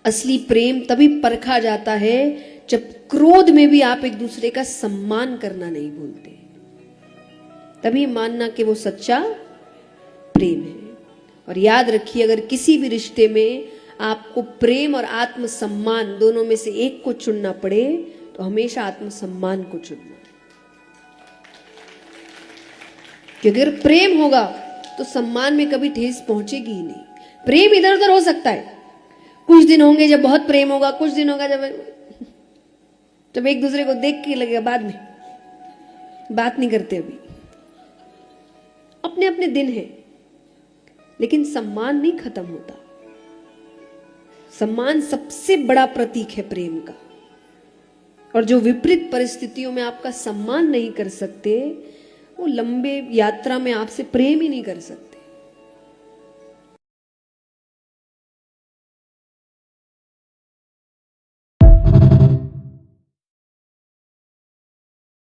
असली प्रेम तभी परखा जाता है जब क्रोध में भी आप एक दूसरे का सम्मान करना नहीं भूलते, तभी मानना कि वो सच्चा प्रेम है। और याद रखिए, अगर किसी भी रिश्ते में आपको प्रेम और आत्मसम्मान दोनों में से एक को चुनना पड़े तो हमेशा आत्मसम्मान को चुनना, क्योंकि अगर प्रेम होगा तो सम्मान में कभी ठेस पहुंचेगी ही नहीं। प्रेम इधर उधर हो सकता है, कुछ दिन होंगे जब बहुत प्रेम होगा, कुछ दिन होगा जब एक दूसरे को देख के लगेगा, बाद में बात नहीं करते, अभी अपने अपने दिन हैं, लेकिन सम्मान नहीं खत्म होता। सम्मान सबसे बड़ा प्रतीक है प्रेम का। और जो विपरीत परिस्थितियों में आपका सम्मान नहीं कर सकते, वो लंबे यात्रा में आपसे प्रेम ही नहीं कर सकते।